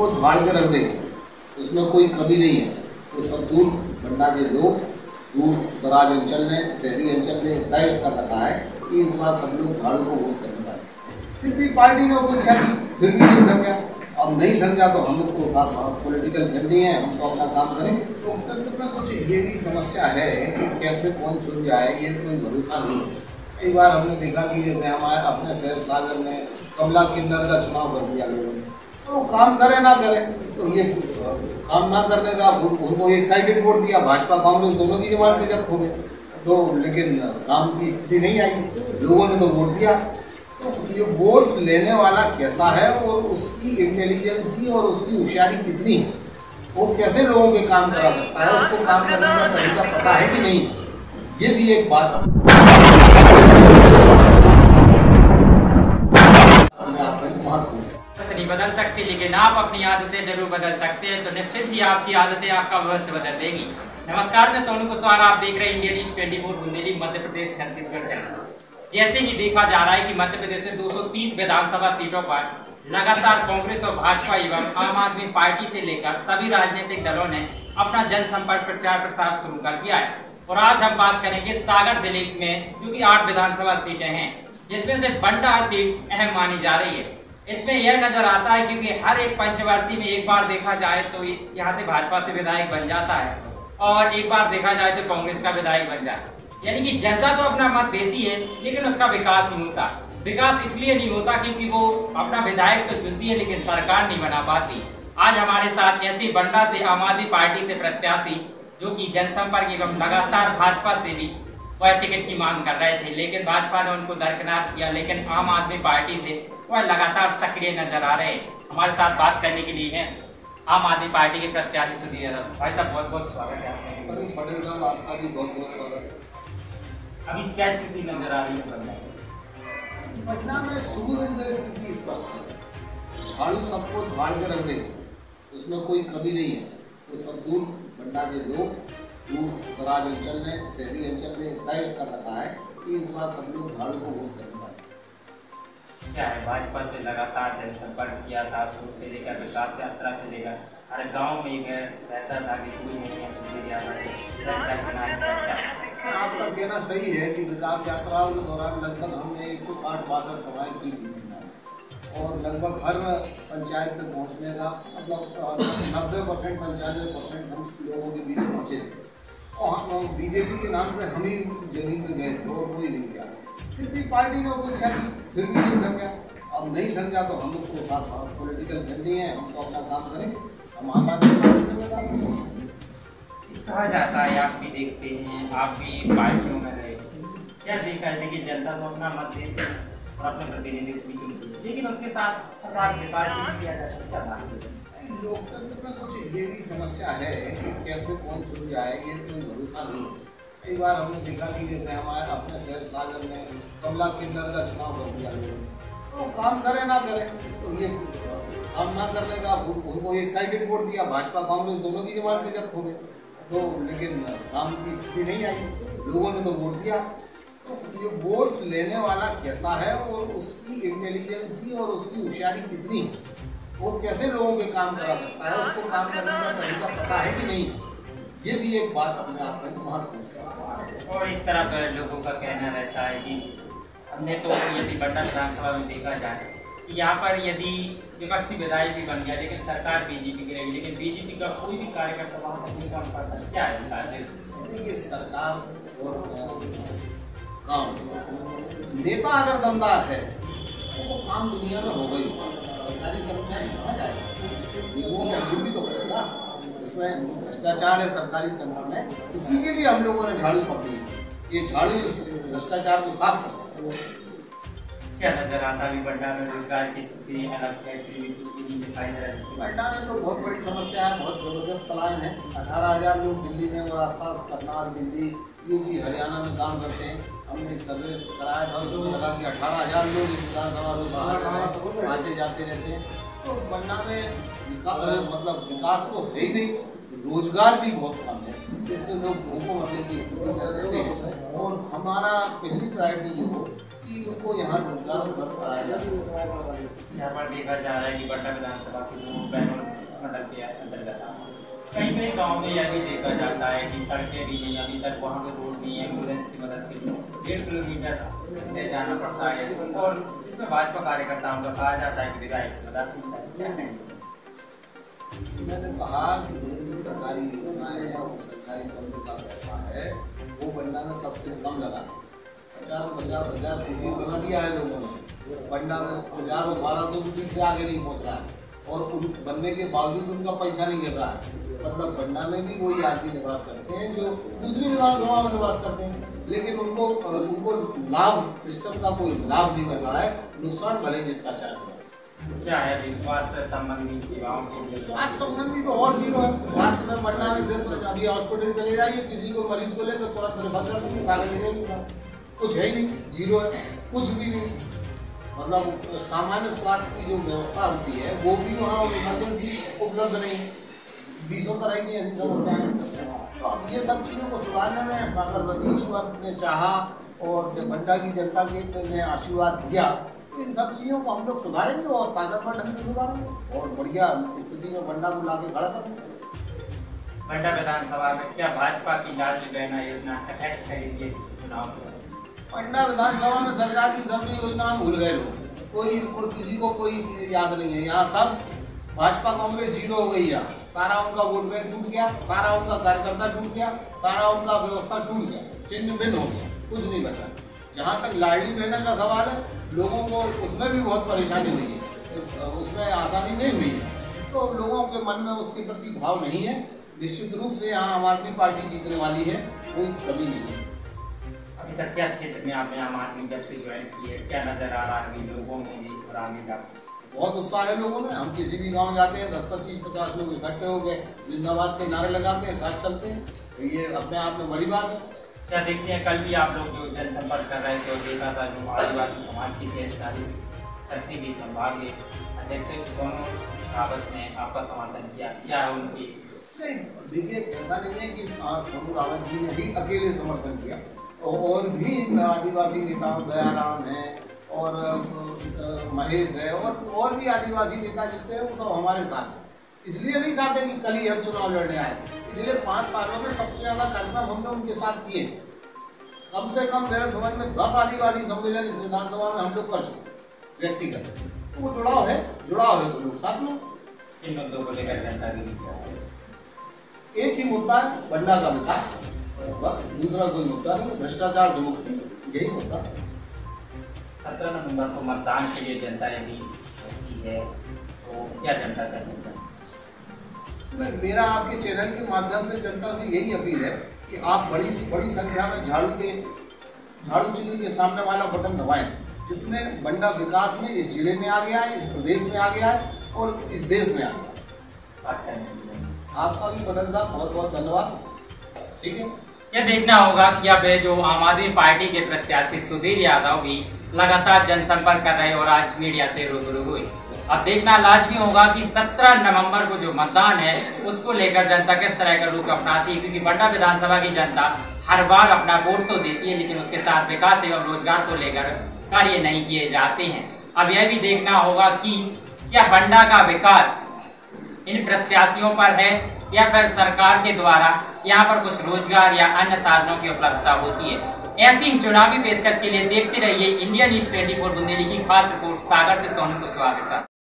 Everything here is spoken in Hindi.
सबको झाड़ के रख देंगे, उसमें कोई कमी नहीं है। तो सब दूर बंडा के लोग दूर दराज अंचल ने, शहरी अंचल ने तय कर रखा है कि इस बार सब लोग झाड़ू को वोट करने वाले। फिर भी पार्टी ने अपेक्षा की, फिर भी नहीं समझा। अब नहीं समझा तो हम लोग तो साथ पॉलिटिकल फ्रेंडली हैं, हम तो अपना काम करें। तो लोकतंत्र में कुछ ये भी समस्या है कि कैसे कौन चुन जाए, ये कोई भरोसा नहीं है। कई बार हमने देखा कि जैसे हमारे अपने शहर सागर में कमला किन्नर का चुनाव कर दिया लोगों ने, तो काम करे ना करे, तो ये काम ना करने का उनको एक साइडेड वोट दिया, भाजपा कांग्रेस दोनों की जमानतें जब्त हो गई। तो लेकिन काम की स्थिति नहीं आई, लोगों ने तो वोट दिया। तो ये वोट लेने वाला कैसा है और उसकी इंटेलिजेंसी और उसकी होशियारी कितनी है, वो कैसे लोगों के काम करा सकता है, उसको काम करने का तरीका पता है कि नहीं, ये भी एक बात है। नहीं बदल सकती, लेकिन आप अपनी आदतें जरूर बदल सकते हैं। तो निश्चित ही आपकी आदतें आपका भविष्य बदल देगी। नमस्कार, मैं सोनू कुशवाहा, आप देख रहे हैं Indian news 24 Bundeli Madhya Pradesh Chhattisgarh channel. जैसे ही देखा जा रहा है कि मध्य प्रदेश में 230 विधानसभा सीटों पर लगातार कांग्रेस और भाजपा एवं आम आदमी पार्टी से लेकर सभी राजनीतिक दलों ने अपना जनसंपर्क प्रचार प्रसार शुरू कर दिया है। और आज हम बात करेंगे सागर जिले में, जो कि 8 विधानसभा सीटें हैं, जिसमें से बंडा सीट अहम मानी जा रही है। इसमें यह नजर आता है क्योंकि हर एक पंचवर्षीय में एक बार देखा जाए तो यहाँ से भाजपा से विधायक बन जाता है और एक बार देखा जाए तो कांग्रेस का विधायक बन जाता है। यानी कि जनता तो अपना मत देती है, लेकिन उसका विकास नहीं होता। विकास इसलिए नहीं होता क्योंकि वो अपना विधायक तो चुनती है लेकिन सरकार नहीं बना पाती। आज हमारे साथ ऐसे बंडा से आम आदमी पार्टी से प्रत्याशी जो कि जनसंपर्क एवं लगातार भाजपा से भी वह टिकट की मांग कर रहे थे, लेकिन भाजपा ने उनको दरकिनार किया। लेकिन आम आदमी पार्टी से वह लगातार सक्रिय नजर आ रहे हैं। हमारे साथ बात करने के लिए हैं आम आदमी पार्टी के प्रत्याशी सुधीर यादव। भाई साहब, बहुत बहुत स्वागत है आपका। पटेल साहब, आपका भी बहुत बहुत स्वागत। अभी क्या स्थिति नजर आ रही है पटना में? शुरू दिन से स्थिति स्पष्ट है, झाड़ू सबको झाड़ के रख देंगे, उसमें कोई कमी नहीं है। तो सब दूर बंडा के लोग दूर दराज अंचल ने, शहरी अंचल ने तय कर रखा है कि इस बार सब लोग झाड़ू को वोट करने वाले। क्या है, भाजपा से लगातार जनसंपर्क किया था, शुरू से लेकर विकास यात्रा से लेकर हर गांव में रहता था कि कोई नहीं है। आपका कहना सही है कि विकास यात्राओं के दौरान लगभग हमने 160-62 सभाएं की थी और लगभग हर पंचायत में पहुंचने का मतलब 90% 95% हम लोगों के बीच पहुंचे थे। और हम बीजेपी के नाम से हम ही जमीन में गए थे और कोई नहीं गया। फिर भी पार्टी ने अपेक्षा की, फिर भी नहीं समझा। अब नहीं समझा तो हम लोग तो साथ पॉलिटिकल फ्रेंडली हैं, हम तो अपना काम करें। हम आम आदमी पार्टी से बता कहा जाता है, आप भी देखते हैं, आप भी पार्टियों में रहे, क्या देखा है कि जनता तो अपना मत देती है और अपने प्रतिनिधित्व भी चुनती है, लेकिन उसके साथ विकास किया जा सकता है। लोकतंत्र में कुछ ये भी समस्या है कि कैसे कौन चुन जाए, ये कोई भरोसा नहीं है। कई बार हमने देखा कि जैसे हमारे अपने शहर सागर में कमला किन्नर का चुनाव कर दिया लोगों ने, तो काम करे ना करे, तो ये काम ना करने का उनको एक साइडेड वोट दिया, भाजपा कांग्रेस दोनों की जमानतें जब्त हो गई। तो लेकिन काम की स्थिति नहीं आई, लोगों ने तो वोट दिया। तो ये वोट लेने वाला कैसा है और उसकी इंटेलिजेंसी और उसकी होशियारी कितनी है, वो कैसे लोगों के काम करा सकता है, उसको काम करने का तरीका पता है कि नहीं, ये भी एक बात अपने आप में महत्वपूर्ण है। और एक तरफ लोगों का कहना रहता है कि हमने तो यदि बंडा विधानसभा में देखा जाए कि यहाँ पर यदि विपक्षी विधायक भी बन गया लेकिन सरकार बीजेपी की रहेगी, लेकिन बीजेपी का कोई भी कार्यकर्ता वहाँ नहीं काम करता, क्या है? देखिए, सरकार और काम, नेता अगर दमदार है तो वो काम दुनिया में हो गई। सरकारी कर्मचारी कहाँ जाएगा, वो मजदूरी तो करेगा, उसमें भ्रष्टाचार है सरकारी तंत्र में। इसी के लिए हम लोगों ने झाड़ू पकड़ी, ये झाड़ू भ्रष्टाचार को साफ करता है। क्या नजर आता है बंडा में रोजगार की स्थिति अलग है, दिखाई दे रहा है? बंडा में तो बहुत बड़ी समस्या है, बहुत जबरदस्त पलायन है। 18,000 लोग दिल्ली में और आसपास करनाल, दिल्ली, यूपी, हरियाणा में काम करते हैं। हमने एक सर्वे कराया था, उसमें लगा कि 18,000 लोग इस विधानसभा से बाहर आते जाते रहते हैं। तो बंडा में मतलब विकास तो है ही नहीं, रोजगार भी बहुत कम है, जिससे लोग भूखों मरने की स्थिति में रहते हैं। और हमारा पहली प्रायोरिटी ये हो कि उनको यहाँ रोजगार उपलब्ध कराया जा सके। यहाँ पर देखा जा रहा है कि बंडा विधानसभा के जो मंडल के अंतर्गत आता है। कई कई गाँव में यह भी देखा जाता है कि सड़कें भी नहीं, अभी तक वहाँ पे रोड नहीं है, एम्बुलेंस की मदद के लिए 1.5 किलोमीटर ले जाना पड़ता है और इसमें भाजपा कार्यकर्ताओं का कहा जाता है कि विधायक की मदद मिलता है। क्या कहेंगे? मैंने कहा कि जितनी सरकारी योजनाएं या वो सरकारी फंडों का पैसा है वो बंडा में सबसे कम लगा है। 50-50 हज़ार कोटी बना दिया है लोगों ने, बंडा में 1000 और 1200 कोटी से आगे नहीं पहुंच रहा है और उन बनने के बावजूद उनका पैसा नहीं गिर रहा है। मतलब बंडा में भी वही आदमी निवास करते हैं जो दूसरी विधानसभा में निवास करते हैं, लेकिन उनको लाभ सिस्टम का कोई लाभ नहीं मिल रहा है, नुकसान भले जितना चाहते हैं। क्या है स्वास्थ्य संबंधी सेवाओं के लिए? स्वास्थ्य संबंधी तो और जीरो है। स्वास्थ्य में बंडा में सिर्फ अभी हॉस्पिटल चले जाइए, किसी को मरीज को लेकर तुरंत रेफर कर देंगे, सागर ले कुछ है ही नहीं, जीरो है, कुछ भी नहीं। मतलब सामान्य स्वास्थ्य की जो व्यवस्था होती है वो भी वहाँ इमरजेंसी उपलब्ध नहीं, 20 तरह की ऐसी समस्याएं। तो अब ये सब चीज़ों को सुधारने में अगर ईश्वर ने चाहा और जब बंडा की जनता के ने आशीर्वाद दिया तो इन सब चीज़ों को हम लोग सुधारेंगे और ताकतवर ढंग से सुधारेंगे और बढ़िया स्थिति में बंडा को लाके खड़ा करेंगे। बंडा विधानसभा में क्या भाजपा की लाडली बहना योजना इफेक्ट करेगी चुनाव में? बंडा विधानसभा में सरकार की सभी योजनाएं भूल गए लोग, कोई किसी को कोई याद नहीं है। यहाँ सब भाजपा कांग्रेस जीरो हो गई है, सारा उनका वोट बैंक टूट गया, सारा उनका कार्यकर्ता टूट गया, सारा उनका व्यवस्था टूट गया, चिन्ह भिन्न हो गया, कुछ नहीं बचा। जहाँ तक लाडली बहना का सवाल है, लोगों को उसमें भी बहुत परेशानी हुई है, उसमें आसानी नहीं हुई है, तो लोगों के मन में उसके प्रति भाव नहीं है। निश्चित रूप से यहाँ आम आदमी पार्टी जीतने वाली है, कोई कमी नहीं है। अभी तक क्या क्षेत्र में आपने आम आदमी जब से ज्वाइन की है, क्या नजर आ रहा है लोगों में भी और आगे का? बहुत उत्साह है लोगों में। हम किसी भी गांव जाते हैं 10, 25, 50 लोग इकट्ठे हो गए, जिंदाबाद के नारे लगाते हैं, साथ चलते हैं, तो ये अपने आप में बड़ी बात है। क्या देखते हैं, कल भी आप लोग जो जनसंपर्क कर रहे थे और देखा था जो आदिवासी समाज की 43 शक्ति की संभाग अध्यक्ष सोनू रावत ने आपका समर्थन किया, क्या है उनकी? नहीं, देखिए ऐसा नहीं है कि सोनू रावत जी ने ही अकेले समर्थन किया, और भी आदिवासी नेताओं, दयाराम है और महेश है और भी आदिवासी नेता जितने हैं वो सब हमारे साथ हैं। इसलिए नहीं चाहते कि कल ही हम चुनाव लड़ने आए, पिछले 5 सालों में सबसे ज़्यादा कार्यक्रम हमने उनके साथ किए। कम से कम मेरे समझ में 10 आदिवासी सम्मेलन इस विधानसभा में हम लोग कर चुके व्यक्तिगत, तो वो जुड़ाव है तो लोग साथ में। इन मुद्दों को लेकर जनता के लिए क्या है? एक ही मुद्दा है, बंडा का विकास, बस, दूसरा कोई मुद्दा नहीं। भ्रष्टाचार से मुक्ति, यही मुद्दा है। 17 नवंबर को मतदान के लिए जनता यदि है तो क्या जनता से अपील करें? मेरा आपके चैनल के माध्यम से जनता से यही अपील है कि आप बड़ी संख्या में झाड़ू चिन्ह के सामने वाला बटन दबाएं, जिसमें बंडा विकास में इस जिले में आ गया है, इस प्रदेश में आ गया है और इस देश में आ गया है। आपका भी पटेल साहब बहुत बहुत धन्यवाद। ठीक है, यह देखना होगा कि अब जो आम आदमी पार्टी के प्रत्याशी सुधीर यादव भी लगातार जनसंपर्क कर रहे और आज मीडिया से रूबरू हुए। अब देखना लाजमी होगा कि 17 नवंबर को जो मतदान है उसको लेकर जनता किस तरह का रुख अपनाती है, क्योंकि बंडा विधानसभा की जनता हर बार अपना वोट तो देती है लेकिन उसके साथ विकास एवं रोजगार को लेकर कार्य नहीं किए जाते हैं। अब यह भी देखना होगा कि क्या बंडा का विकास इन प्रत्याशियों पर है या फिर सरकार के द्वारा यहाँ पर कुछ रोजगार या अन्य साधनों की उपलब्धता होती है। ऐसी ही चुनावी पेशकश के लिए देखते रहिए इंडिया न्यूज़ 24 बुंदेली की खास रिपोर्ट सागर से सोनू कुशवाहा के साथ।